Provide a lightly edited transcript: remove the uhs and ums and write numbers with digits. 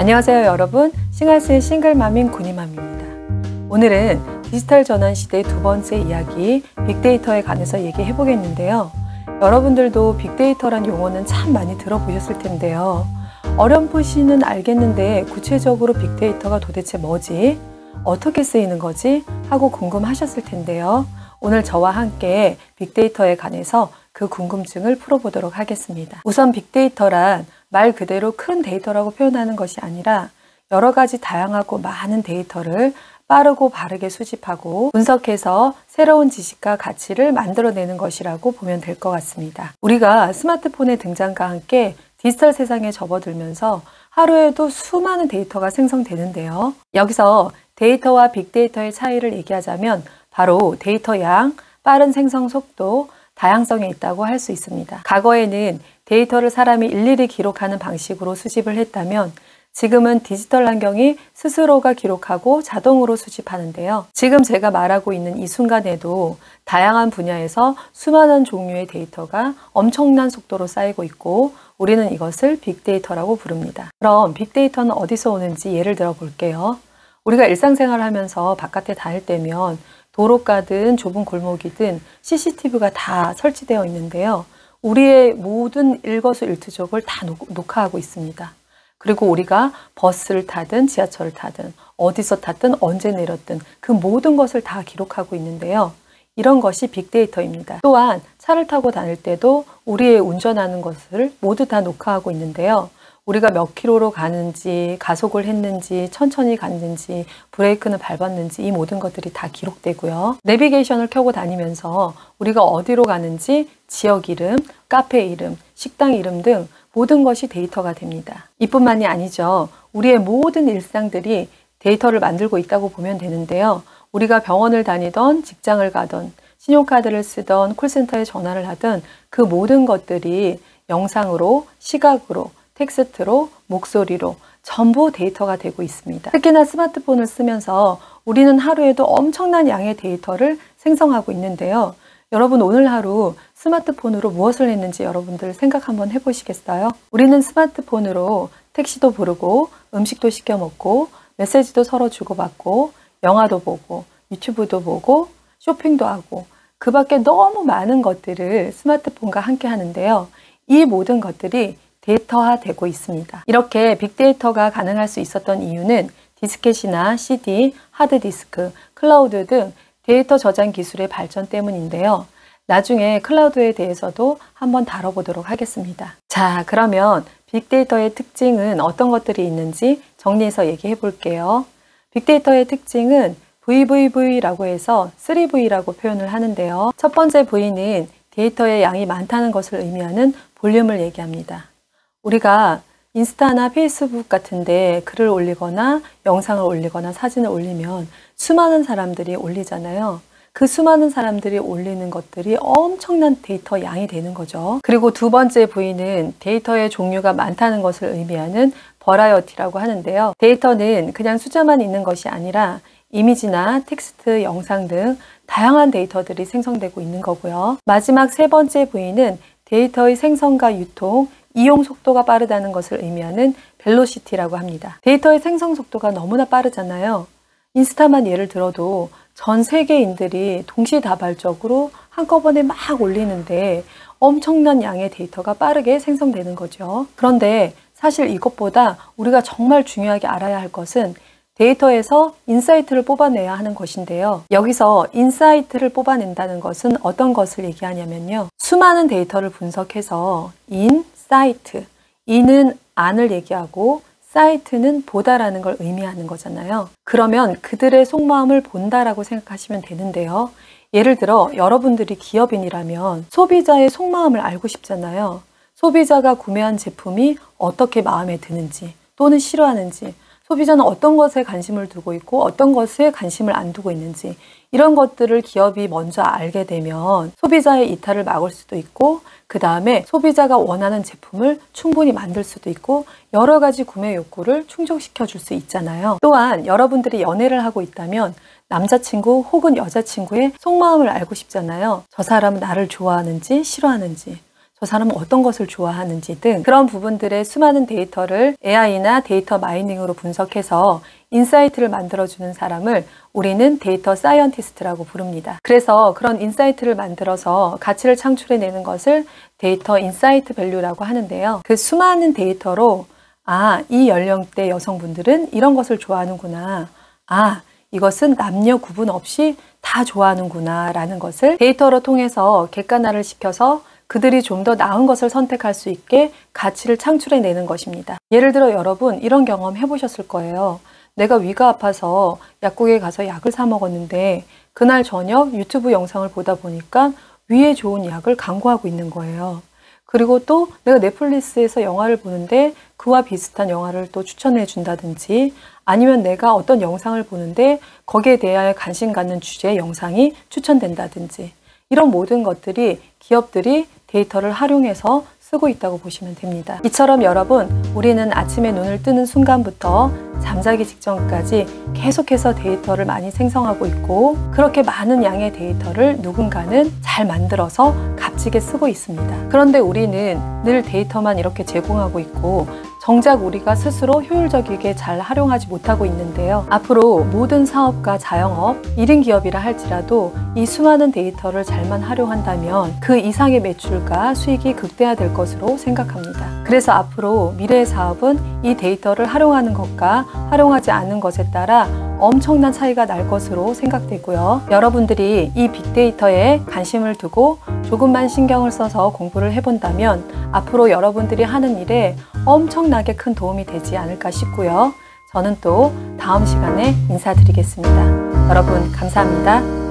안녕하세요 여러분, 싱할스의 싱글맘인 구니맘입니다. 오늘은 디지털 전환 시대의 두 번째 이야기 빅데이터에 관해서 얘기해 보겠는데요. 여러분들도 빅데이터란 용어는 참 많이 들어보셨을 텐데요. 어렴풋이는 알겠는데 구체적으로 빅데이터가 도대체 뭐지? 어떻게 쓰이는 거지? 하고 궁금하셨을 텐데요. 오늘 저와 함께 빅데이터에 관해서 그 궁금증을 풀어보도록 하겠습니다. 우선 빅데이터란 말 그대로 큰 데이터라고 표현하는 것이 아니라 여러 가지 다양하고 많은 데이터를 빠르고 바르게 수집하고 분석해서 새로운 지식과 가치를 만들어내는 것이라고 보면 될 것 같습니다. 우리가 스마트폰의 등장과 함께 디지털 세상에 접어들면서 하루에도 수많은 데이터가 생성되는데요. 여기서 데이터와 빅데이터의 차이를 얘기하자면 바로 데이터 양, 빠른 생성 속도, 다양성에 있다고 할 수 있습니다. 과거에는 데이터를 사람이 일일이 기록하는 방식으로 수집을 했다면 지금은 디지털 환경이 스스로가 기록하고 자동으로 수집하는데요. 지금 제가 말하고 있는 이 순간에도 다양한 분야에서 수많은 종류의 데이터가 엄청난 속도로 쌓이고 있고 우리는 이것을 빅데이터라고 부릅니다. 그럼 빅데이터는 어디서 오는지 예를 들어 볼게요. 우리가 일상생활을 하면서 바깥에 다닐 때면 도로가든 좁은 골목이든 CCTV가 다 설치되어 있는데요. 우리의 모든 일거수일투족을 다 녹화하고 있습니다. 그리고 우리가 버스를 타든 지하철을 타든 어디서 탔든 언제 내렸든 그 모든 것을 다 기록하고 있는데요. 이런 것이 빅데이터입니다. 또한 차를 타고 다닐 때도 우리의 운전하는 것을 모두 다 녹화하고 있는데요. 우리가 몇 킬로로 가는지, 가속을 했는지, 천천히 갔는지, 브레이크는 밟았는지 이 모든 것들이 다 기록되고요. 내비게이션을 켜고 다니면서 우리가 어디로 가는지 지역 이름, 카페 이름, 식당 이름 등 모든 것이 데이터가 됩니다. 이뿐만이 아니죠. 우리의 모든 일상들이 데이터를 만들고 있다고 보면 되는데요. 우리가 병원을 다니던 직장을 가던 신용카드를 쓰던 콜센터에 전화를 하던 그 모든 것들이 영상으로, 시각으로, 텍스트로, 목소리로 전부 데이터가 되고 있습니다. 특히나 스마트폰을 쓰면서 우리는 하루에도 엄청난 양의 데이터를 생성하고 있는데요. 여러분 오늘 하루 스마트폰으로 무엇을 했는지 여러분들 생각 한번 해보시겠어요? 우리는 스마트폰으로 택시도 부르고 음식도 시켜 먹고 메시지도 서로 주고받고 영화도 보고 유튜브도 보고 쇼핑도 하고 그 밖에 너무 많은 것들을 스마트폰과 함께 하는데요. 이 모든 것들이 데이터화되고 있습니다. 이렇게 빅데이터가 가능할 수 있었던 이유는 디스켓이나 CD, 하드디스크, 클라우드 등 데이터 저장 기술의 발전 때문인데요. 나중에 클라우드에 대해서도 한번 다뤄보도록 하겠습니다. 자, 그러면 빅데이터의 특징은 어떤 것들이 있는지 정리해서 얘기해 볼게요. 빅데이터의 특징은 VVV라고 해서 3V라고 표현을 하는데요. 첫 번째 V는 데이터의 양이 많다는 것을 의미하는 볼륨을 얘기합니다. 우리가 인스타나 페이스북 같은데 글을 올리거나 영상을 올리거나 사진을 올리면 수많은 사람들이 올리잖아요. 그 수많은 사람들이 올리는 것들이 엄청난 데이터 양이 되는 거죠. 그리고 두 번째 V는 데이터의 종류가 많다는 것을 의미하는 버라이어티라고 하는데요. 데이터는 그냥 숫자만 있는 것이 아니라 이미지나 텍스트, 영상 등 다양한 데이터들이 생성되고 있는 거고요. 마지막 세 번째 V는 데이터의 생성과 유통, 이용 속도가 빠르다는 것을 의미하는 벨로시티라고 합니다. 데이터의 생성 속도가 너무나 빠르잖아요. 인스타만 예를 들어도 전 세계인들이 동시다발적으로 한꺼번에 막 올리는데 엄청난 양의 데이터가 빠르게 생성되는 거죠. 그런데 사실 이것보다 우리가 정말 중요하게 알아야 할 것은 데이터에서 인사이트를 뽑아내야 하는 것인데요. 여기서 인사이트를 뽑아낸다는 것은 어떤 것을 얘기하냐면요. 수많은 데이터를 분석해서 사이트, 인은 안을 얘기하고 사이트는 보다라는 걸 의미하는 거잖아요. 그러면 그들의 속마음을 본다라고 생각하시면 되는데요. 예를 들어 여러분들이 기업인이라면 소비자의 속마음을 알고 싶잖아요. 소비자가 구매한 제품이 어떻게 마음에 드는지 또는 싫어하는지 소비자는 어떤 것에 관심을 두고 있고 어떤 것에 관심을 안 두고 있는지 이런 것들을 기업이 먼저 알게 되면 소비자의 이탈을 막을 수도 있고 그 다음에 소비자가 원하는 제품을 충분히 만들 수도 있고 여러 가지 구매 욕구를 충족시켜 줄 수 있잖아요. 또한 여러분들이 연애를 하고 있다면 남자친구 혹은 여자친구의 속마음을 알고 싶잖아요. 저 사람은 나를 좋아하는지 싫어하는지 저 사람은 어떤 것을 좋아하는지 등 그런 부분들의 수많은 데이터를 AI나 데이터 마이닝으로 분석해서 인사이트를 만들어주는 사람을 우리는 데이터 사이언티스트라고 부릅니다. 그래서 그런 인사이트를 만들어서 가치를 창출해내는 것을 데이터 인사이트 밸류라고 하는데요. 그 수많은 데이터로 이 연령대 여성분들은 이런 것을 좋아하는구나. 이것은 남녀 구분 없이 다 좋아하는구나 라는 것을 데이터로 통해서 객관화를 시켜서 그들이 좀 더 나은 것을 선택할 수 있게 가치를 창출해내는 것입니다. 예를 들어 여러분 이런 경험 해보셨을 거예요. 내가 위가 아파서 약국에 가서 약을 사 먹었는데 그날 저녁 유튜브 영상을 보다 보니까 위에 좋은 약을 광고하고 있는 거예요. 그리고 또 내가 넷플릭스에서 영화를 보는데 그와 비슷한 영화를 또 추천해 준다든지 아니면 내가 어떤 영상을 보는데 거기에 대하여 관심 갖는 주제의 영상이 추천된다든지 이런 모든 것들이 기업들이 데이터를 활용해서 쓰고 있다고 보시면 됩니다. 이처럼 여러분, 우리는 아침에 눈을 뜨는 순간부터 잠자기 직전까지 계속해서 데이터를 많이 생성하고 있고 그렇게 많은 양의 데이터를 누군가는 잘 만들어서 값지게 쓰고 있습니다. 그런데 우리는 늘 데이터만 이렇게 제공하고 있고 정작 우리가 스스로 효율적이게 잘 활용하지 못하고 있는데요. 앞으로 모든 사업과 자영업, 1인 기업이라 할지라도 이 수많은 데이터를 잘만 활용한다면 그 이상의 매출과 수익이 극대화될 것으로 생각합니다. 그래서 앞으로 미래의 사업은 이 데이터를 활용하는 것과 활용하지 않는 것에 따라 엄청난 차이가 날 것으로 생각되고요. 여러분들이 이 빅데이터에 관심을 두고 조금만 신경을 써서 공부를 해본다면 앞으로 여러분들이 하는 일에 엄청나게 큰 도움이 되지 않을까 싶고요. 저는 또 다음 시간에 인사드리겠습니다. 여러분 감사합니다.